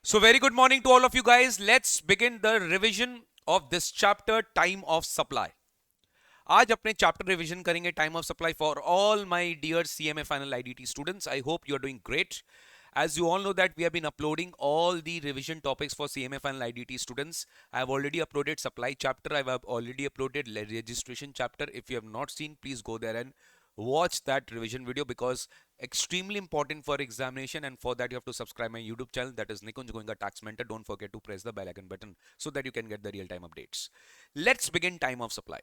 So very good morning to all of you guys. Let's begin the revision of this chapter, time of supply. आज अपने chapter revision करेंगे time of supply for all my dear CMA final IDT students. I hope you are doing great. As you all know that we have been uploading all the revision topics for CMA final IDT students. I have already uploaded supply chapter. I have already uploaded registration chapter. If you have not seen, please go there and watch that revision video because extremely important for examination, and for that you have to subscribe my YouTube channel, that is Nikunj Goenka Tax Mentor. Don't forget to press the bell icon button so that you can get the real time updates. Let's begin time of supply.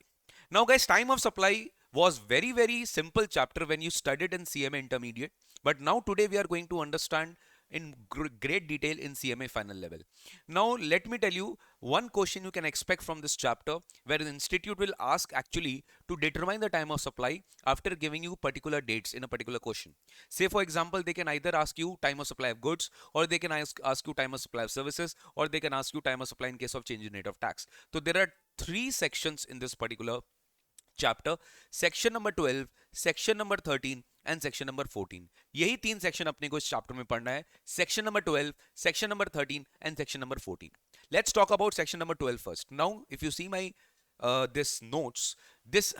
Now guys, time of supply was very simple chapter when you studied in CMA intermediate, but now today we are going to understand in great detail in CMA final level. Now let me tell you one question you can expect from this chapter, where the institute will ask actually to determine the time of supply after giving you particular dates in a particular question. Say for example, they can either ask you time of supply of goods, or they can ask you time of supply of services, or they can ask you time of supply in case of change in rate of tax. So there are three sections in this particular chapter. Section number 12, section number 13 and section number 14. यही तीन section अपने को इस chapter में पढ़ना है. Section number 12, section number 13 and section number 14. Let's talk about section number 12 first. Now if you see my this notes, this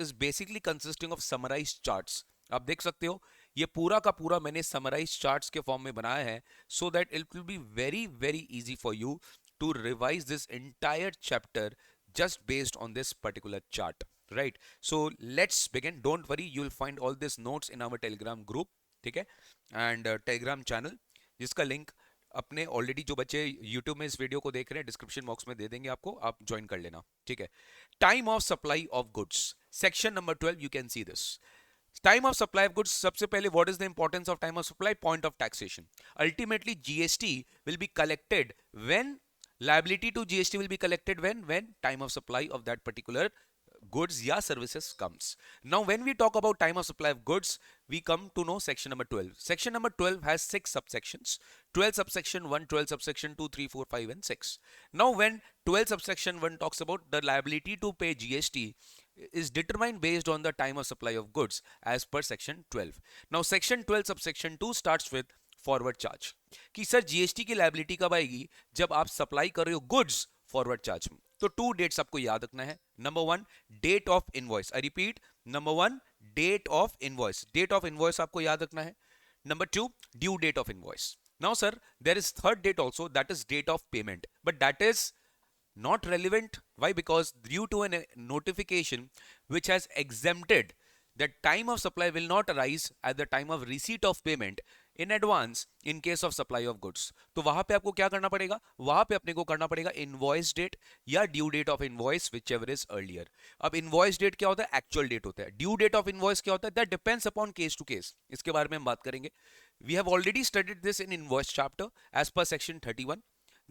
is basically consisting of summarized charts. आप देख सकते हो ये पूरा का पूरा मैंने समराइज चार्ट्स के फॉर्म में बनाया है, so that it will be very easy for you to revise this entire chapter just based on this particular chart, right? So let's begin. Don't worry, you'll find all these notes in our telegram group, ठीक है, and telegram channel, जिसका link अपने already जो बच्चे YouTube में इस video को देख रहे हैं डिस्क्रिप्शन बॉक्स में दे देंगे आपको, आप ज्वाइन कर लेना, ठीक है. Time of supply of goods, section number 12, you can see this. Time of supply of goods. सबसे पहले what is the importance of time of supply? Point of taxation. Ultimately GST will be collected when liability to GST will be collected when time of supply of that particular goods या services comes. Now when we talk about time of supply of goods, we come to know section number 12. Section number 12 has 6 subsections. 12 subsection 1, 12 subsection 2, 3, 4, 5 and 6. Now when 12 subsection 1 talks about the liability to pay GST is determined based on the time of supply of goods as per section 12. Now section 12 subsection 2 starts with forward charge. कि sir GST की liability कब आएगी? जब आप supply कर रहे हो goods forward charge में. तो टू डेट्स आपको याद रखना है. Number 1 date of invoice. I repeat, number 1 date of invoice. Date of invoice आपको याद रखना है. Number 2 due date of invoice. Now sir there is third date also, that is date of payment, but that is not relevant. Why? Because due to a notification which has exempted that time of supply will not arise at the time of receipt of payment in advance in case of supply of goods. तो वहां पे आपको क्या करना पड़ेगा? वहां पे अपने को करना पड़ेगा इनवॉइस डेट या due date of invoice, which ever is earlier. अब इनवॉइस डेट क्या होता है? एक्चुअल डेट होता है. ड्यू डेट ऑफ इनवॉइस क्या होता है? That depends upon case to case. इसके बारे में हम बात करेंगे. We have already studied this in invoice chapter as per section 31.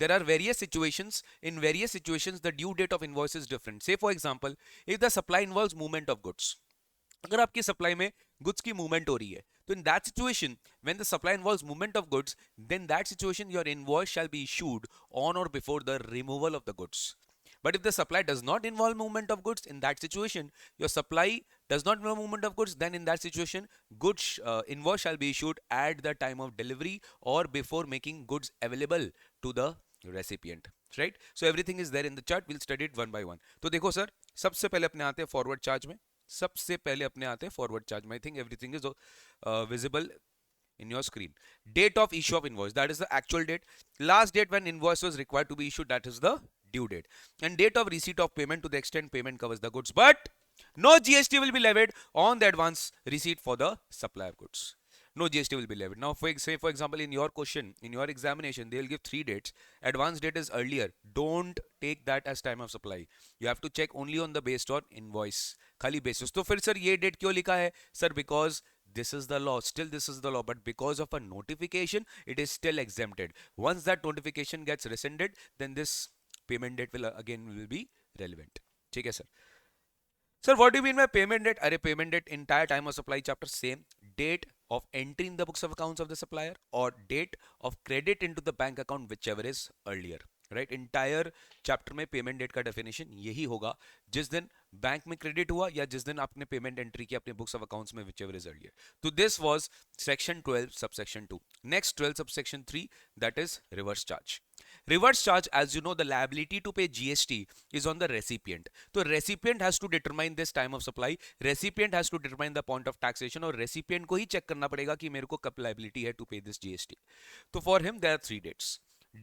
There are various situations. In various situations, the due date of invoice is different. Say for example, if the supply involves movement of goods. अगर आपकी supply में goods की movement हो रही है, तो in that situation when the supply involves movement of goods, then that situation your invoice shall be issued on or before the removal of the goods. But if the supply does not involve movement of goods, in that situation, your supply does not involve movement of goods, then in that situation, goods invoice shall be issued at the time of delivery or before making goods available to the recipient. Right? So everything is there in the chart. We'll study it one by one. तो देखो sir, सबसे पहले अपने आते हैं forward charge में. सबसे पहले अपने आते हैं फॉरवर्ड चार्ज में. I think everything is visible in your screen. Date of issue of invoice, that is the actual date. Last date when invoice was required to be issued, that is the due date. And date of receipt of payment to the extent payment covers the goods, but no GST will be levied on the advance receipt for the supply of goods. No GST will be levied. Now say for example in your question, in your examination, they will give 3 dates. Advance date is earlier. Don't take that as time of supply. You have to check only on the based on invoice खाली basis. तो फिर sir ये date क्यों लिखा है? Sir because this is the law. Still this is the law, but because of a notification it is still exempted. Once that notification gets rescinded, then this payment date will be relevant. ठीक है sir. Sir, what do you mean by payment date? अरे payment date entire time of supply chapter same. Date of entry in the books of accounts of the supplier or date of credit into the bank account, whichever is earlier. Right. Entire chapter में payment date का definition यही होगा, जिस दिन bank में credit हुआ या जिस दिन आपने पेमेंट एंट्री की अपने बुक्स ऑफ अकाउंट्स में, विच एवर इज अर्लियर। तो this was section 12 subsection 2। Next 12 subsection 3, that is reverse charge. Reverse charge, as you know, the liability to pay GST is on the recipient. So recipient has to determine this time of supply, recipient has to determine the point of taxation, और recipient को ही check करना पड़ेगा कि मेरे को कब liability है to pay this GST. तो for him there are 3 dates: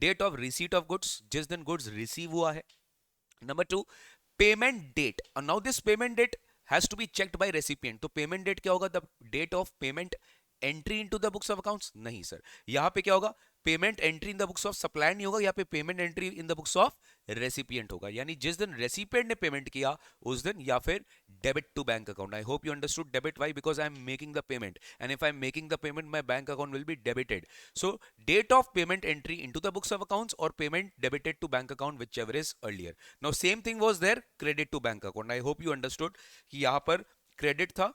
date of receipt of goods, जिस दिन goods receive हुआ है; number 2, payment date, and now this payment date has to be checked by recipient. तो payment date क्या होगा? The date of payment entry into the books of accounts? नहीं sir, यहां पे क्या होगा? Payment entry in the books of supplier नहीं होगा, यहाँ पे payment entry in the books of recipient होगा, यानी जिस दिन रेसिपिएंट ने पेमेंट किया उस दिन, या फिर debit to bank account. I hope you understood debit, why? Because I am making the payment, and if I am making the payment my bank account will be debited. So date of payment entry into the books of accounts or payment debited to bank account, which ever is earlier. Now same thing was there credit to bank account. I hope you understood कि यहां पर credit था,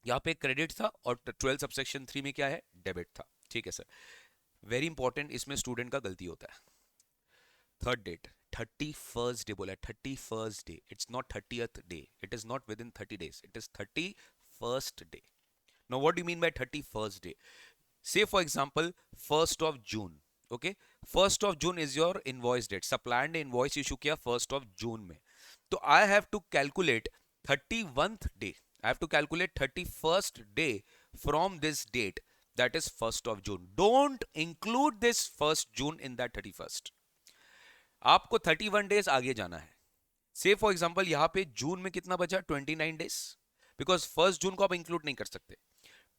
यहाँ पे credit था, और 12 subsection 3 में क्या है? डेबिट था। ठीक है सर, वेरी इंपॉर्टेंट, इसमें स्टूडेंट का गलती होता है। थर्ड डेट, 31st डे बोला है, 31st day, it's not 30th day, it is not within 30 days, it is 31st day. Now what do you mean by 31st day? Say for example 1st of June, okay, 1st of June is your invoice date, supplier ने invoice issue किया 1st of June में, तो I have to calculate 31th day, I have to calculate 31st day from this date, that is 1st of June. Don't include this 1st June in that 31st. आपको 31 days आगे जाना है। Say for example यहाँ पे जून में कितना बचा? 29 days, because 1st June को आप इंक्लूड नहीं कर सकते।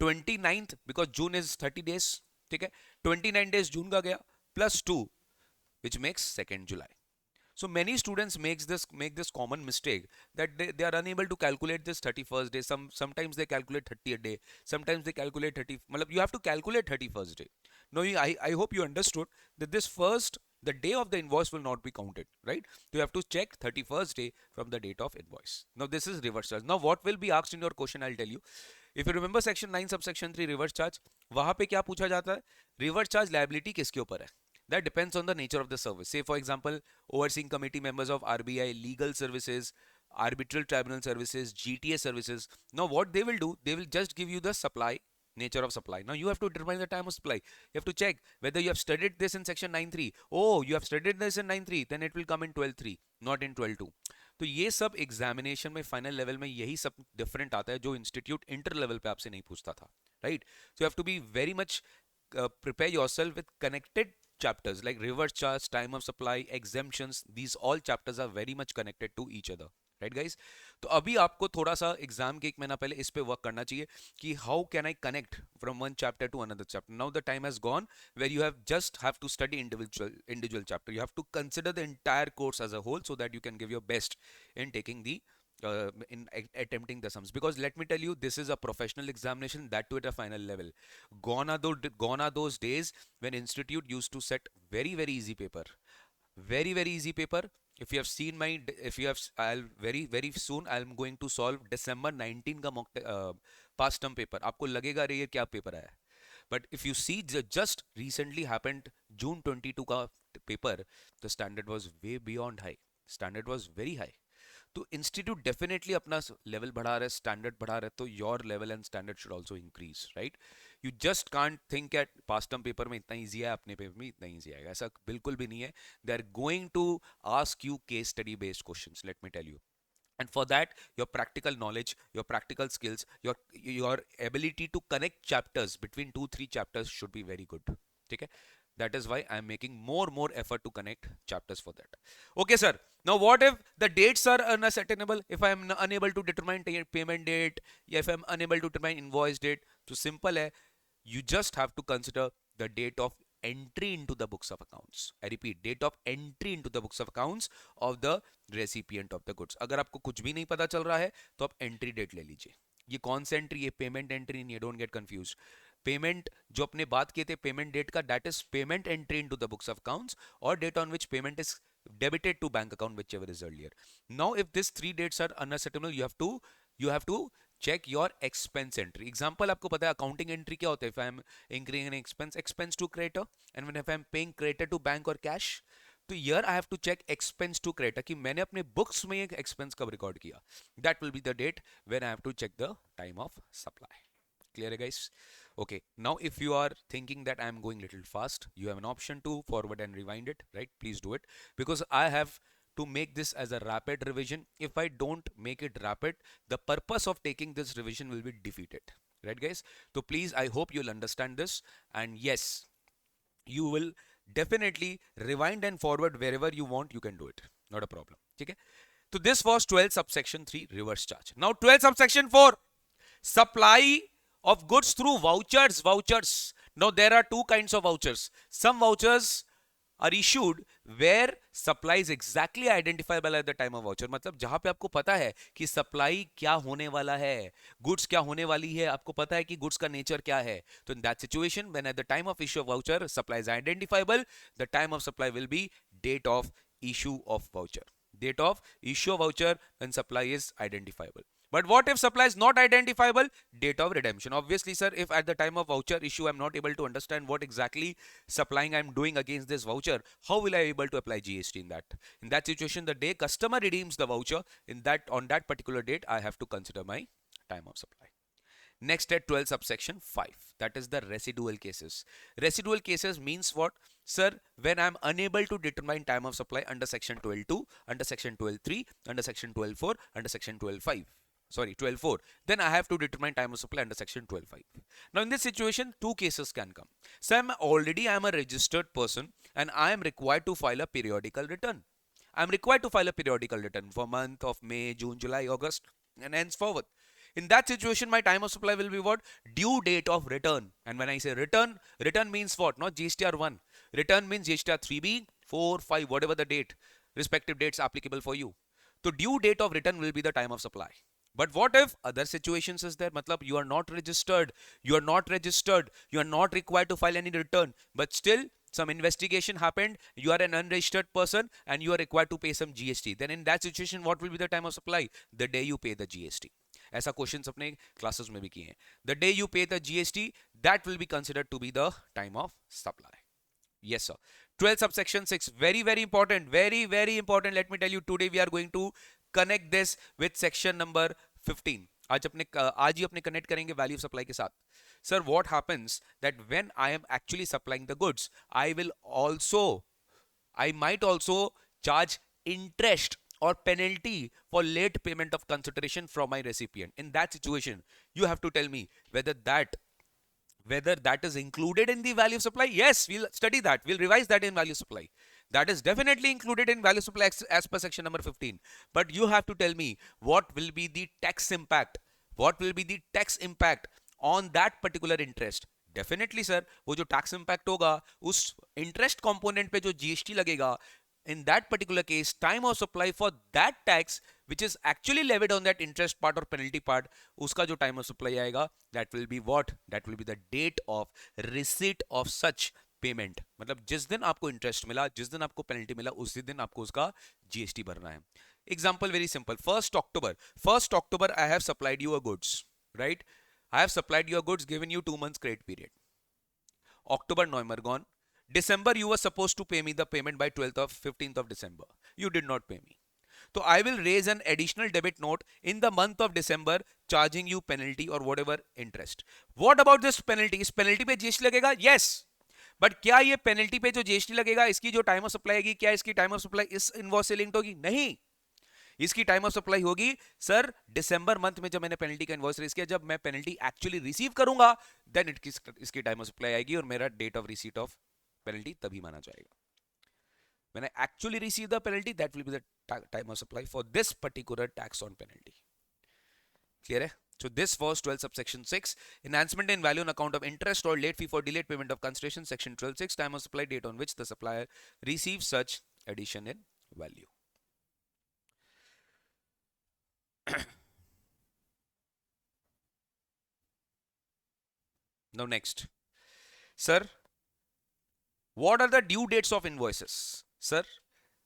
29th, because June is 30 days, ठीक है, 29 days जून का गया, plus 2, which makes 2nd July. So many students make this common mistake that they are unable to calculate this 31st day. Sometimes they calculate 30th day, sometimes they calculate 30. You have to calculate 31st day. No, I hope you understood that this first, the day of the invoice will not be counted, right? So you have to check 31st day from the date of invoice. Now this is reverse charge. Now what will be asked in your question, I'll tell you. If you remember section 9 subsection 3 reverse charge, वहां पे क्या पूछा जाता है? Reverse charge liability किसके ऊपर है? That depends on the nature of the service. Say for example, overseeing committee members of RBI, legal services, arbitral tribunal services, GTA services. Now what they will do, they will just give you the supply, nature of supply. Now you have to determine the time of supply. You have to check whether you have studied this in section 9.3. Oh, you have studied this in 9.3, then it will come in 12.3, not in 12.2. तो ये सब examination में final level में यही सब different आता है जो इंस्टीट्यूट इंटर लेवल पे आपसे नहीं पूछता था, right? So you have to be very much prepare yourself with connected chapters like reverse charge, time of supply, exemptions. These all chapters are very much connected to each other, right guys? तो अभी आपको थोड़ा सा exam के 1 महीना पहले इस पे वर्क करना चाहिए कि how can I connect from one chapter to another chapter. Now the time has gone where you have just have to study individual chapter. You have to consider the entire course as a whole so that you can give your best in taking the in attempting the sums, because let me tell you, this is a professional examination, that too at a final level. Gone are those days when institute used to set very easy paper, very easy paper. If you have seen my, if you have, I'll very soon I'm going to solve December 19 का mock past term paper. आपको लगेगा अरे ये क्या paper आया है, but if you see just recently happened June 22 का paper, the standard was way beyond high, standard was very high. तो इंस्टीट्यूट डेफिनेटली अपना लेवल बढ़ा रहा है, स्टैंडर्ड बढ़ा रहा है, तो your level and standard should also increase, right? You just can't think at past term paper में इतना इजी है, अपने पेपर में इतना इजी आएगा, ऐसा बिल्कुल भी नहीं है. They are going to ask you case study based questions, let me tell you. And for that, your practical knowledge, your practical skills, your ability to connect chapters between 2-3 chapters should be very good. ठीक है? That is why I am making more effort to connect chapters for that. Okay, sir. Now, what if the dates are unascertainable? If I am unable to determine payment date, if I am unable to determine invoice date, so simple है. You just have to consider the date of entry into the books of accounts. I repeat, date of entry into the books of accounts of the recipient of the goods. अगर आपको कुछ भी नहीं पता चल रहा है तो आप एंट्री डेट ले लीजिए. ये कौन सा एंट्री? ये पेमेंट एंट्री नहीं है, डोंट गेट कंफ्यूज. पेमेंट जो अपने बात किए थे पेमेंट डेट का, that is payment entry into the books of accounts or date on which payment is debited to bank account, whichever is earlier. Now if these 3 dates are unascertainable, you have to check your expense entry. Example आपको पता है accounting entry क्या होता है? If I am incurring an expense to creditor, and when if I am paying creditor to bank or cash, तो year I have to check expense to creditor कि मैंने अपने बुक्स में एक एक्सपेंस कब रिकॉर्ड किया. That will be the date when I have to check the time of supply. Clear, guys? Okay, now if you are thinking that I am going little fast, you have an option to forward and rewind it, right? Please do it, because I have to make this as a rapid revision. If I don't make it rapid, the purpose of taking this revision will be defeated, right, guys? So please, I hope you'll understand this, and yes, you will definitely rewind and forward wherever you want. You can do it, not a problem. Okay, so this was 12 subsection 3 reverse charge. Now 12 subsection 4, supply of goods through vouchers. Now there are two kinds of vouchers. Some vouchers are issued where supply is exactly identifiable at the time of voucher. मतलब जहां पे आपको पता है कि supply क्या होने वाला है, गुड्स क्या होने वाली है, आपको पता है कि गुड्स का नेचर क्या है. तो in that situation, when at the time of issue of voucher supply is identifiable, the time of supply will be date of issue of voucher. Date of issue of voucher when supply is identifiable. But what if supply is not identifiable? Date of redemption. Obviously, sir, if at the time of voucher issue I'm not able to understand what exactly supplying I'm doing against this voucher, how will I be able to apply GST in that? In that situation, the day customer redeems the voucher, on that particular date, I have to consider my time of supply. Next at 12 subsection 5, that is the residual cases. Residual cases means what? Sir, when I am unable to determine time of supply under section 12.2, under section 12.3, under section 12.4, under section 12.5. Sorry, 12.4. Then I have to determine time of supply under section 12.5. Now in this situation, two cases can come. So I am a registered person and I am required to file a periodical return. I am required to file a periodical return for month of May, June, July, August, and henceforth. In that situation, my time of supply will be what? Due date of return. And when I say return, return means what? Not GSTR1. Return means GSTR3B, 4, 5, whatever the date, respective dates applicable for you. So due date of return will be the time of supply. But what if other situations is there? Matlab you are not registered, you are not required to file any return, but still some investigation happened, you are an unregistered person and you are required to pay some GST. Then in that situation, what will be the time of supply? The day you pay the GST. ऐसा questions अपने classes में भी किए हैं. The day you pay the GST, that will be considered to be the time of supply. Yes, sir. 12 subsection 6, very very important, very very important. Let me tell you, today we are going to connect this with section number 15. आज ही अपने connect करेंगे value supply के साथ. Sir what happens that when I am actually supplying the goods, I might also charge interest or penalty for late payment of consideration from my recipient. In that situation, you have to tell me whether that is included in the value of supply. Yes, we'll study that, we'll revise that in value supply. That is definitely included in value supply as per section number 15. But you have to tell me what will be the tax impact. What will be the tax impact on that particular interest? Definitely sir, वो जो tax impact होगा उस interest component पे जो GST लगेगा, in that particular case, time of supply for that tax which is actually levied on that interest part or penalty part, उसका जो time of supply आएगा, that will be what? That will be the date of receipt of such payment. मतलब जिस दिन आपको interest मिला, जिस दिन आपको पेनल्टी मिला, उसी दिन आपको उसका जीएसटी भरना है. Example very simple. 1st October I have supplied you a goods, right? I have supplied you a goods, given you 2 months credit period. October, November gone. December you were supposed to pay me the payment by 15th of December. You did not pay me. So I will raise an additional debit note in the month of December charging you penalty or whatever interest. What about this penalty? इस penalty पे GST लगेगा? Yes. But क्या ये penalty पे जो GST लगेगा, इसकी जो टाइम ऑफ सप्लाई आएगी, क्या इसकी टाइम ऑफ सप्लाई इस इनवॉइस से लिंक्ड होगी? नहीं. इसकी टाइम ऑफ सप्लाई होगी सर दिसंबर मंथ में, जब मैंने पेनल्टी का इनवॉइस रेज किया, जब मैं पेनल्टी एक्चुअली रिसीव करूंगा, देन इसकी टाइम ऑफ सप्लाई आएगी और मेरा date of receipt of penalty तभी माना जाएगा. When I actually receive the penalty, that will be the time of supply for this particular tax on penalty. Clear है? So this was 12 subsection 6, enhancement in value on account of interest or late fee for delayed payment of consideration, section 12.6, time of supply, date on which the supplier receives such addition in value. Now next, sir, what are the due dates of invoices? Sir,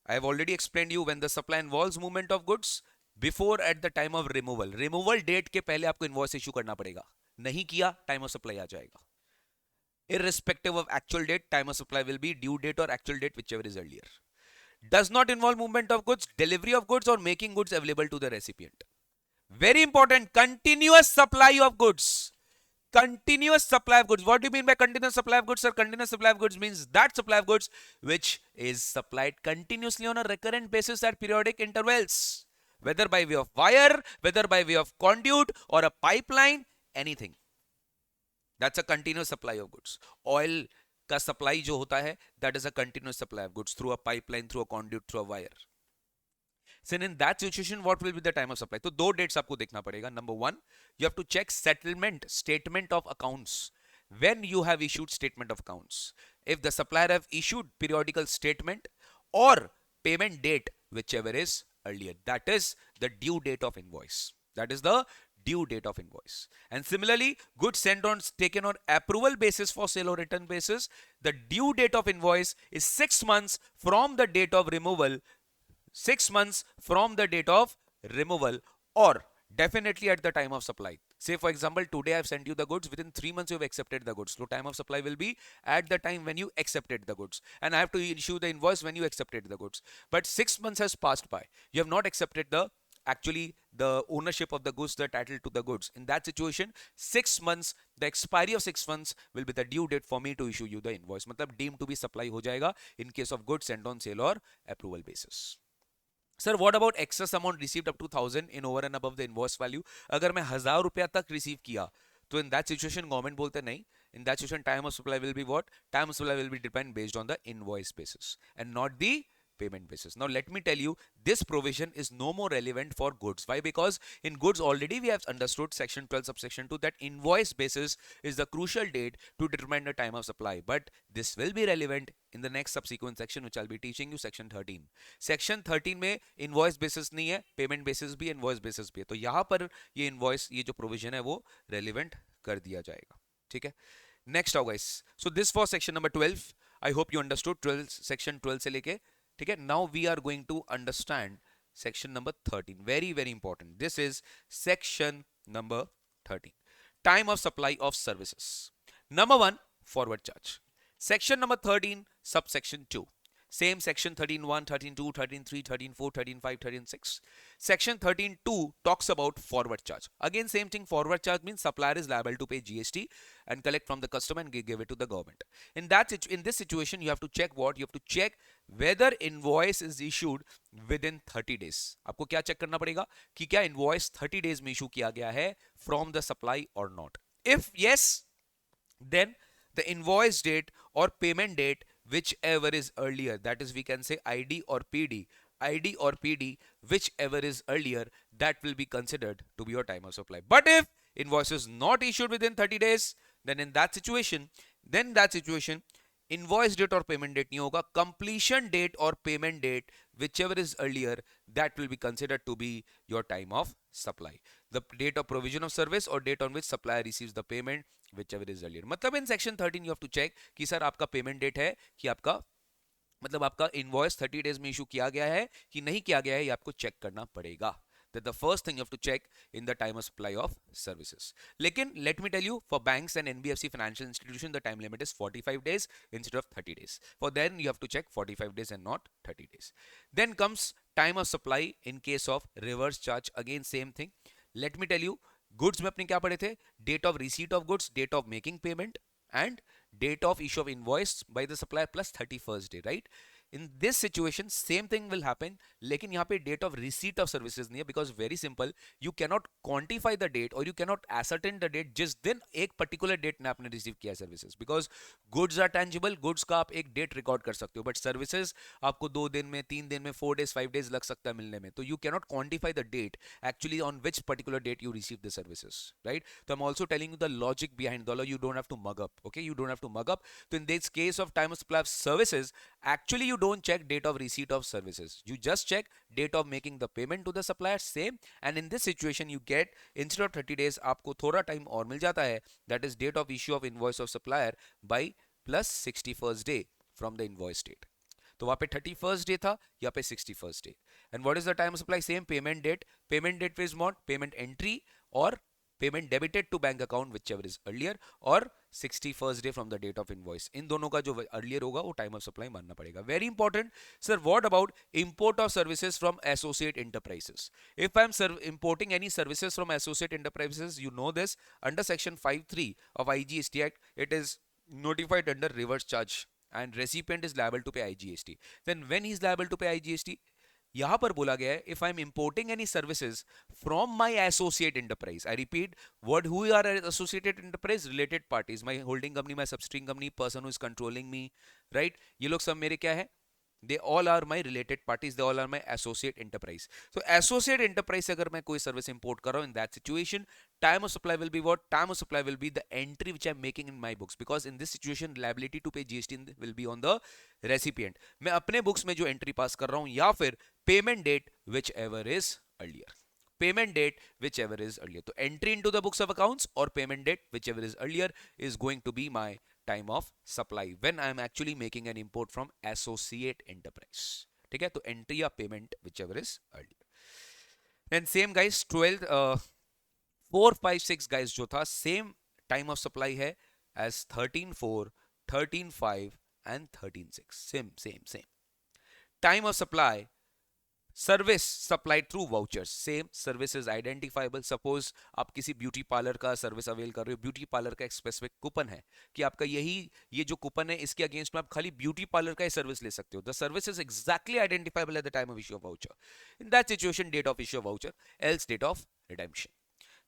I have already explained you when the supply involves movement of goods, before at the time of removal date के पहले आपको invoice issue करना पड़ेगा. नहीं किया, time of supply आ जाएगा. irrespective of actual date, time of supply will be due date or actual date, whichever is earlier. does not involve movement of goods, delivery of goods, or making goods available to the recipient. Very important, continuous supply of goods. Continuous supply of goods. What do you mean by continuous supply of goods, sir? Continuous supply of goods means that supply of goods which is supplied continuously on a recurrent basis at periodic intervals, whether by way of wire, whether by way of conduit or a pipeline, anything. That's a continuous supply of goods. Oil का supply जो होता है, that is a continuous supply of goods through a pipeline, through a conduit, through a wire. So in that situation, what will be the time of supply? तो दो dates आपको देखना पड़ेगा. Number one, you have to check settlement statement of accounts. When you have issued statement of accounts, if the supplier have issued periodical statement or payment date, whichever is earlier, that is the due date of invoice. That is the due date of invoice. And similarly, goods sent on taken on approval basis for sale or return basis, the due date of invoice is 6 months from the date of removal, 6 months from the date of removal, or definitely at the time of supply. Say for example, today I have sent you the goods, within 3 months you have accepted the goods. So time of supply will be at the time when you accepted the goods, and I have to issue the invoice when you accepted the goods. But 6 months has passed by. You have not accepted the ownership of the goods, the title to the goods. In that situation, 6 months, the expiry of 6 months will be the due date for me to issue you the invoice. मतलब deemed to be supply हो जाएगा in case of goods sent on sale or approval basis. Sir what about excess amount received up to 1000 in over and above the invoice value? अगर मैं 1000 रुपया तक receive किया तो in that situation government बोलते नहीं, इन that situation time of supply will be what? Time of supply will be depend based on the invoice basis and not the payment basis. Now let me tell you, this provision is no more relevant for goods. Why? Because in goods already we have understood section 12 subsection 2 that invoice basis is the crucial date to determine the time of supply, but this will be relevant in the next subsequent section which I'll be teaching you, section 13. section 13 में invoice basis नहीं है, payment basis भी invoice basis भी है, तो यहाँ पर ये invoice, ये जो provision है वो relevant कर दिया जाएगा. ठीक है, next आओ guys. So this was section number 12. I hope you understood 12, section 12 से लेके. ठीक है, now we are going to understand section number 13. Very very important. This is section number 13. Time of supply of services. Number 1, forward charge. Section number 13, subsection 2. Same section 13.1, 13.2, 13.3, 13.4, 13.5, 13.6. Section 13.2 talks about forward charge. Again same thing, forward charge means supplier is liable to pay GST and collect from the customer and give it to the government. In this situation you have to check what? You have to check whether invoice is issued within 30 days. आपको क्या check करना पड़ेगा कि क्या invoice 30 days में issue किया गया है from the supply or not. If yes, then the invoice date or payment date whichever is earlier, that is we can say ID or PD, whichever is earlier, that will be considered to be your time of supply. But if invoice is not issued within 30 days, then in that situation invoice date or payment date नहीं होगा, completion date or payment date whichever is earlier, that will be considered to be your time of supply. The date of provision of service or date on which supplier receives the payment whichever is earlier. मतलब in section 13 you have to check कि sir आपका payment date है कि आपका मतलब आपका invoice 30 days में issue किया गया है कि नहीं किया गया है, ये आपको check करना पड़ेगा. That the first thing you have to check in the time of supply of services. लेकिन let me tell you, for banks and NBFC financial institution the time limit is 45 days instead of 30 days. For then you have to check 45 days and not 30 days. Then comes time of supply in case of reverse charge. Again same thing. Let me tell you, goods में अपने क्या पढ़े थे? Date of receipt of goods, date of making payment and date of issue of invoice by the supplier plus 31st day, right? In this situation same thing will happen, लेकिन यहाँ पे date of receipt of services नहीं है, because very simple, you cannot quantify the date or you cannot ascertain the date जिस दिन एक particular date में आपने receive किया services, because goods are tangible, goods का आप एक date record कर सकते हो, but services आपको 2 दिन में, 3 दिन में, 4 days, 5 days लग सकता है मिलने में, तो you cannot quantify the date actually on which particular date you receive the services, right? So I'm also telling you the logic behind the law. You don't have to mug up, okay? You don't have to mug up. So in this case of time of supply of services, actually you don't check date of receipt of services, you just check date of making the payment to the supplier, same. And in this situation you get instead of 30 days आपको थोड़ा time और मिल जाता है, that is date of issue of invoice of supplier by plus 61st day from the invoice date. तो वहाँ पे 31st day था, यहाँ पे 61st day. And what is the time of supply? Same, payment date. Payment date is what? Payment entry or payment debited to bank account which ever is earlier, और 61st day from the date of invoice. इन दोनों का जो earlier होगा वो time of supply मानना पड़ेगा। Very important sir, what about import of services from associate enterprises? If I M importing any services from associate enterprises, you know this, under section 5(3) of IGST Act, it is notified under reverse charge and recipient is liable to pay IGST. Then when he is liable to pay IGST? यहां पर बोला गया है, if I am importing any services from my associate enterprise, I repeat, what who are associated enterprise? Related parties, my holding company, my substream company, person who is controlling me, right? ये लोग सब मेरे क्या है? They all are my related parties, they all are my associate enterprise. So associate enterprise से अगर मैं कोई सर्विस इंपोर्ट कर रहा हूँ, in that situation time of supply will be what? Time of supply will be the entry which I am making in my books, because in this situation liability to pay GST will be on the recipient. मैं अपने books में जो entry पास कर रहा हूँ, या फिर payment date which ever is earlier, payment date whichever is earlier. So entry into the books of accounts or payment date whichever is earlier is going to be my time of supply when I am actually making an import from associate enterprise. ठीक है, तो entry या payment whichever is earlier. Then same guys, 12 4 5 6 guys जो था, same time of supply है as 13/4, 13/5 and 13/6. Same time of supply. Service supplied through vouchers, same service is identifiable. Suppose आप किसी beauty parlour का सर्विस अवेल कर रहे हो, beauty parlour का एक स्पेसिफिक कूपन है कि आपका ये जो कूपन है इसके अगेंस्ट में आप खाली ब्यूटी पार्लर का ही सर्विस ले सकते हो। The service is exactly identifiable at the time of issue of voucher. In that situation date of issue of voucher, else date of redemption.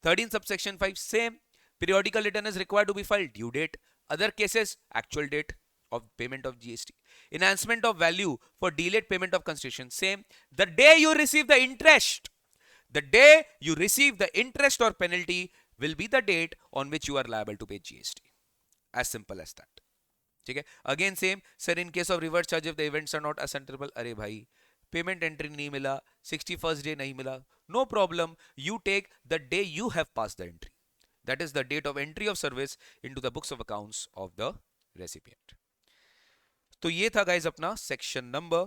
13 subsection 5, same, periodical return is required to be filed, due date. Other cases, actual date of payment of GST. Enhancement of value for delayed payment of consideration, same, the day you receive the interest, the day you receive the interest or penalty will be the date on which you are liable to pay GST. As simple as that. ठीक है, again same, sir, in case of reverse charge if the events are not ascertainable, अरे भाई payment entry नहीं मिला, 61st day नहीं मिला, no problem, you take the day you have pass the entry, that is the date of entry of service into the books of accounts of the recipient. तो ये था guys अपना section number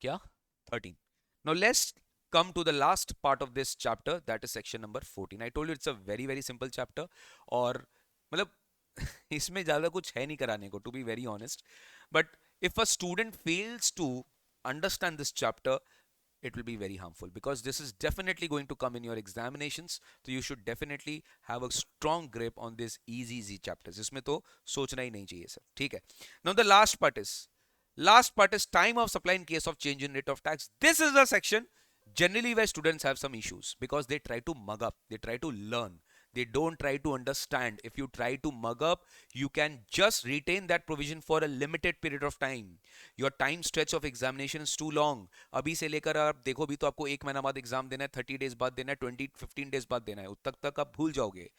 क्या 13। Now let's come to the last part of this chapter, that is section number 14. I told you it's a very very simple chapter, और मतलब इसमें ज़्यादा कुछ है नहीं कराने को, to be very honest, but if a student fails to understand this chapter, it will be very harmful, because this is definitely going to come in your examinations, so you should definitely have a strong grip on this easy chapters. इसमें तो सोचना ही नहीं चाहिए sir, ठीक है। Now the last part is time of supply in case of change in rate of tax. This is the section generally where students have some issues, because they try to mug up, they try to learn, they don't try to understand. If you try to mug up, you can just retain that provision for a limited period of time. Your time stretch of examination is too long. अभी से लेकर आप देखो भी तो आपको 1 महीना बाद एग्जाम देना है, 30 डेज बाद देना है, 15 डेज बाद देना है, उस तक आप भूल जाओगे।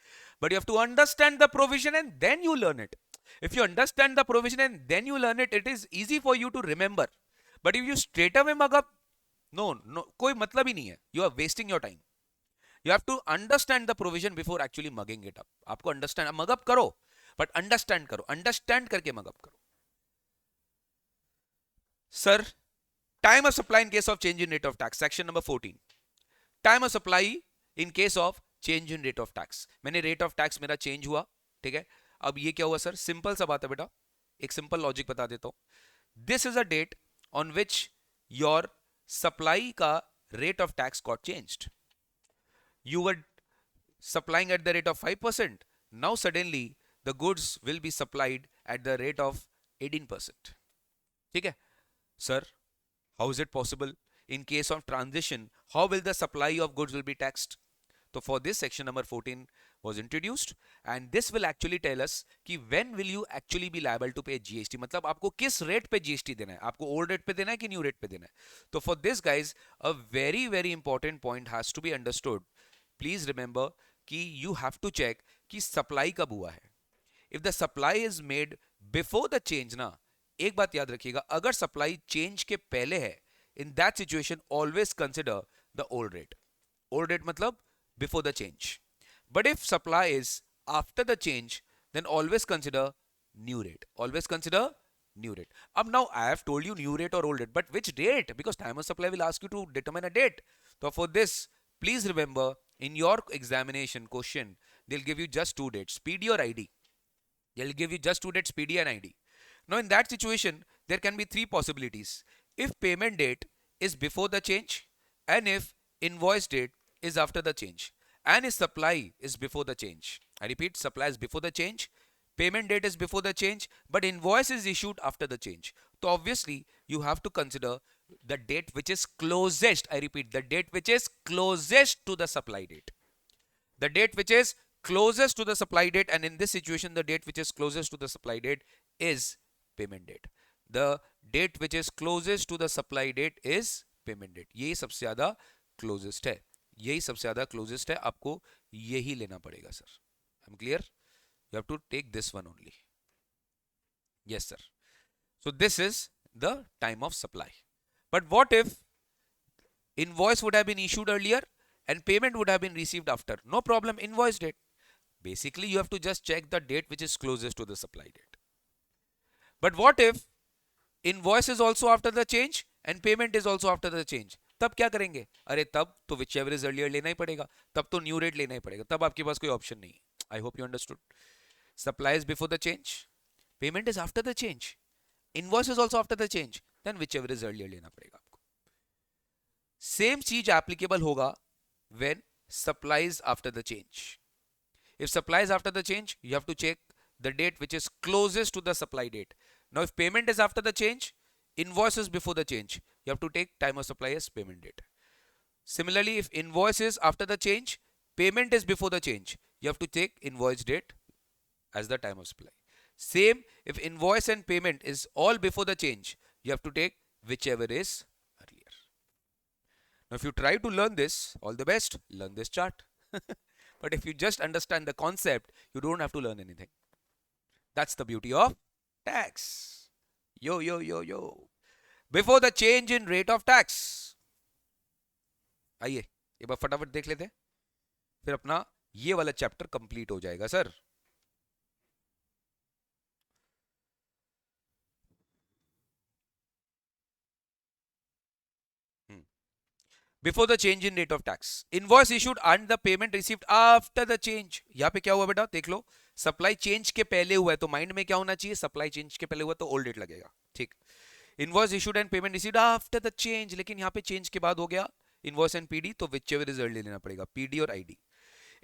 But you have to understand the provision and then you learn it. If you understand the provision and then you learn it, it is easy for you to remember. But if you straight away mug up, no, कोई मतलब ही नहीं है, you are wasting your time. You have to understand the provision before actually mugging it up. आपको understand, mug up करो, but understand करो, understand करके mug up करो। Sir, time of supply in case of change in rate of tax, section number 14. Time of supply in case of change in rate of tax. मैंने rate of tax मेरा change हुआ, ठीक है। अब ये क्या हुआ सर? सिंपल सा बात है बेटा, एक सिंपल लॉजिक बता देता हूं। This is a date on which your supply का rate of tax got changed. You were supplying at the rate of 5%. Now suddenly the goods will be supplied at the rate of 18%. ठीक है sir, how is it possible? In case of transition, how will the supply of goods will be taxed? So for this, section number 14 was introduced, and this will actually tell us कि when will you actually be liable to pay GST, मतलब आपको किस rate पे GST देना है, आपको old rate पे देना है कि न्यू रेट पे देना है। तो for this guys, a very very important point has to be understood. Please remember कि you have to check कि supply कब हुआ है। If the supply is made before the change ना, एक बात याद रखिएगा, अगर supply change के पहले है, in that situation always consider the old rate. Old rate मतलब before the change. But if supply is after the change, then always consider new rate. Always consider new rate. Now I have told you new rate or old rate, but which date? Because time of supply will ask you to determine a date. So for this, please remember in your examination question, they'll give you just two dates, PD or ID. They'll give you just two dates, PD and ID. Now, in that situation, there can be three possibilities. If payment date is before the change, and if invoice date is after the change, and if supply is before the change. I repeat, supply is before the change, payment date is before the change, but invoice is issued after the change. So obviously, you have to consider the date which is closest. I repeat, the date which is closest to the supply date. The date which is closest to the supply date, and in this situation, the date which is closest to the supply date is payment date. The date which is closest to the supply date is payment date. यही सबसे ज़्यादा closest है. यही सबसे ज़्यादा closest है. आपको यही लेना पड़ेगा sir. I'm clear? You have to take this one only. Yes, sir. So this is the time of supply. But what if invoice would have been issued earlier and payment would have been received after? No problem, invoice date. Basically, you have to just check the date which is closest to the supply date. But what if invoice is also after the change and payment is also after the change? तब क्या करेंगे? अरे तब तो whichever is earlier लेना ही पड़ेगा. तब तो न्यू रेट लेना ही पड़ेगा. तब आपके पास कोई ऑप्शन नहीं. I hope you understood. Supply is before the change, payment is after the change, invoice is also after the change, then whichever is earlier लेना पड़ेगा आपको. Same चीज applicable होगा when supply is after the change. If supply is after the change, you have to check the date which is closest to the supply date. Now, if payment is after the change, invoice is before the change, you have to take time of supply as payment date. Similarly, if invoice is after the change, payment is before the change, you have to take invoice date as the time of supply. Same, if invoice and payment is all before the change, you have to take whichever is earlier. Now, if you try to learn this, all the best, learn this chart. But if you just understand the concept, you don't have to learn anything. That's the beauty of tax. Yo, yo, yo, yo. Before the change in rate of tax. आइए एक बार फटाफट देख लेते हैं, फिर अपना ये वाला चैप्टर कंप्लीट हो जाएगा sir. Before the change in rate of tax, invoice issued and the payment received after the change. यहाँ पे क्या हुआ बेटा, देख लो. सप्लाई चेंज के पहले हुआ है तो माइंड में क्या होना चाहिए, सप्लाई चेंज के पहले हुआ तो ओल्ड डेट लगेगा. ठीक. Invoice issued and payment received after the change, लेकिन यहाँ पे चेंज के बाद हो गया इनवॉइस एंड पीडी, तो whichever is early लेना पड़ेगा, पीडी और ID.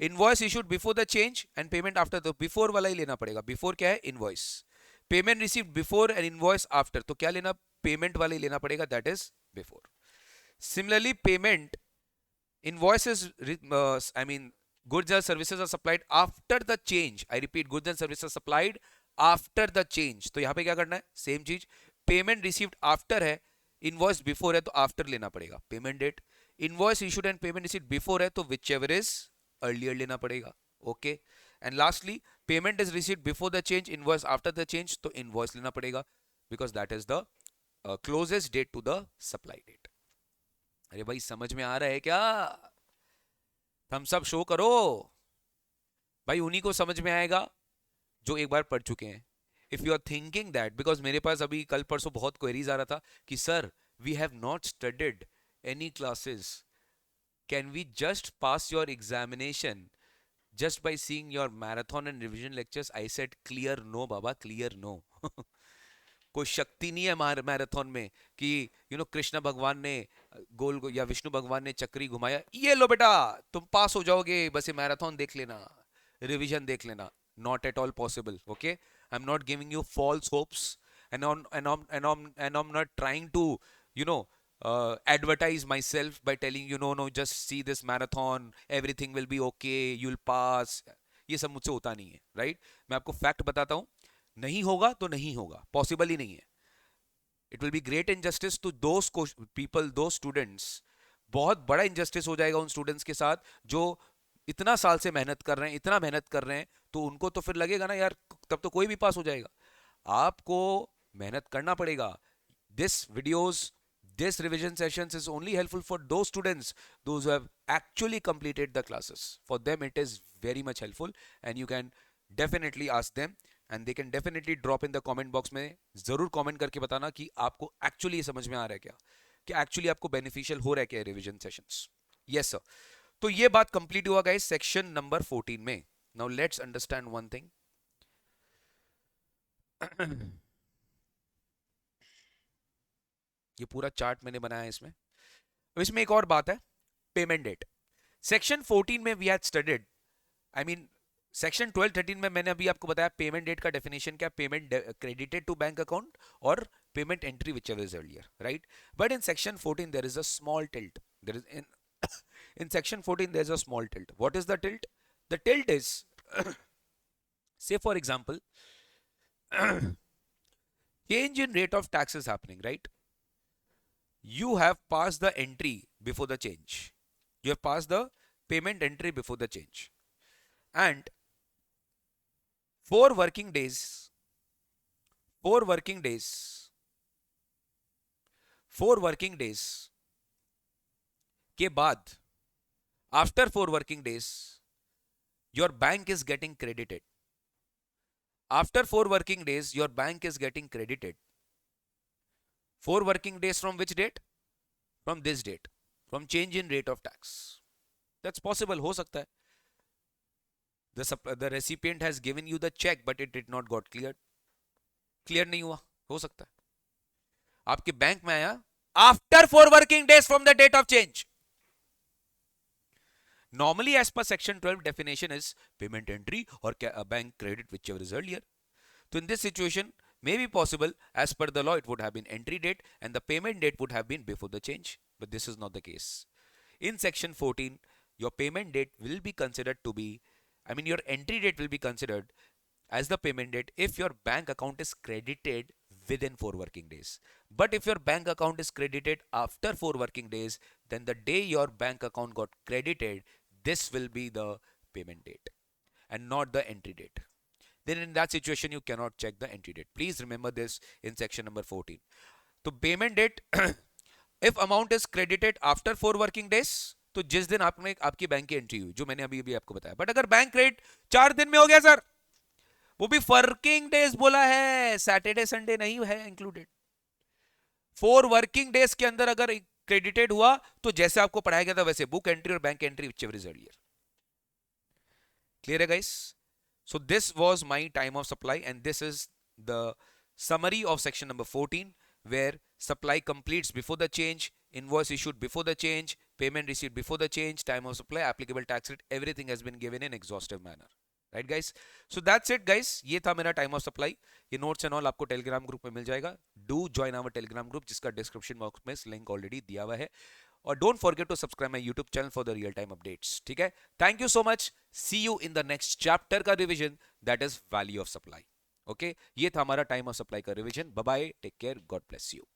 Invoice issued before the change and payment after, तो बिफोर वाला ही लेना पड़ेगा. बिफोर क्या है, invoice. Payment received before and invoice after, तो क्या लेना, पेमेंट वाला ही लेना पड़ेगा, that is before. Similarly, payment, invoices, goods and services are supplied after the change. I repeat, goods and services are supplied after the change. तो यहाँ पे क्या करना है, सेम चीज. पेमेंट रिसीव्ड आफ्टर है, इनवॉइस बिफोर है तो आफ्टर लेना पड़ेगा, payment date. Invoice issued and payment received before है तो whichever is earlier लेना पड़ेगा. Okay. And lastly, payment is received before the change, invoice after the change, तो इनवॉइस लेना पड़ेगा, because that is the closest date to the supply date. अरे भाई समझ में आ रहा है क्या? थम्स अप शो करो भाई, उन्हीं को समझ में आएगा जो एक बार पढ़ चुके हैं. If you are thinking that, because मेरे पास अभी कल परसों बहुत क्वेरीज आ रहा था कि sir we have not studied any classes, can we just pass your examination just by seeing your marathon and revision lectures? I said clear no Baba, clear no. कोई शक्ति नहीं है मैराथन में कि कृष्ण भगवान ने गोल या विष्णु भगवान ने चक्री घुमाया, ये लो बेटा तुम पास हो जाओगे, बस ये मैराथन देख लेना, रिवीजन देख लेना. Not at all possible. Okay, I am not giving you false hopes and I'm not trying to advertise myself by telling you no just see this marathon, everything will be okay, you'll pass. ये सब मुझसे होता नहीं है, right? मैं आपको fact बताता हूँ, नहीं होगा तो नहीं होगा, पॉसिबल ही नहीं है. It will be great injustice to those people, those students. बहुत बड़ा इनजस्टिस हो जाएगा उन स्टूडेंट्स के साथ जो इतना साल से मेहनत कर रहे हैं, इतना मेहनत कर रहे हैं, तो उनको तो फिर लगेगा ना यार तब तो कोई भी पास हो जाएगा. आपको मेहनत करना पड़ेगा. This videos, this revision sessions is only helpful for those students those who have actually completed the classes. For them it is very much helpful and you can definitely ask them and they can definitely drop in the comment box में जरूर comment करके बताना कि आपको actually ये समझ में आ रहा है क्या, कि actually आपको beneficial हो रहा है क्या revision sessions. Yes sir. तो ये बात कंप्लीट हुआ गाइस सेक्शन नंबर 14 में. Now let's understand one thing. ये पूरा चार्ट मैंने बनाया है इसमें. अब इसमें एक और बात है, पेमेंट डेट. सेक्शन 14 में we had studied, I mean section 12-13 में मैंने अभी आपको बताया पेमेंट डेट का डेफिनेशन क्या, payment credited to bank account or payment entry which ever is earlier, right. But in section 14 there is a small tilt. There is in section 14 there's a small tilt. What is the tilt? The tilt is say for example change in rate of tax is happening, right? You have passed the entry before the change. You have passed the payment entry before the change. And 4 working days, 4 working days, 4 working days के बाद, after 4 working days, your bank is getting credited. After 4 working days, your bank is getting credited. 4 working days from which date? From this date. From change in rate of tax. That's possible. हो सकता है. The recipient has given you the check, but it did not got cleared. Clear नहीं हुआ. हो सकता है. आपके bank में आया after 4 working days from the date of change. Normally, as per section 12 definition is payment entry or bank credit, whichever is earlier. So in this situation, may be possible as per the law it would have been entry date and the payment date would have been before the change. But this is not the case. In section 14, your payment date will be considered to be, I mean your entry date will be considered as the payment date if your bank account is credited within 4 working days. But if your bank account is credited after 4 working days, then the day your bank account got credited, this will be the payment date and not the entry date. Then in that situation, you cannot check the entry date. Please remember this in section number 14. तो payment date, if amount is credited after 4 working days, तो जिस दिन आपने आपकी bank की entry हुई, जो मैंने अभी अभी आपको बताया. बट अगर बैंक क्रेडिट 4 दिन में हो गया सर, वो भी वर्किंग डेज बोला है, सैटरडे संडे नहीं है इंक्लूडेड. 4 वर्किंग डेज के अंदर अगर क्रेडिटेड हुआ तो जैसे आपको पढ़ाया गया था वैसे बुक एंट्री और bank entry whichever is earlier. Clear है guys? So this was my time of supply and this is the summary of section number 14 where supply completes before the change, invoice issued before the change, payment received before the change, time of supply, applicable tax rate, everything has been given in exhaustive manner. Right guys? So that's it guys. ये था मेरा time of supply. ये notes and all आपको Telegram group में मिल जाएगा. Do join our Telegram group जिसका description box में लिंक ऑलरेडी दिया हुआ है. और don't forget to subscribe my YouTube channel for the real time updates. ठीक है, thank you so much. See you in the next chapter का revision, that is value of supply. Okay, ये था हमारा टाइम ऑफ सप्लाई का revision. Bye bye, take care, God bless you.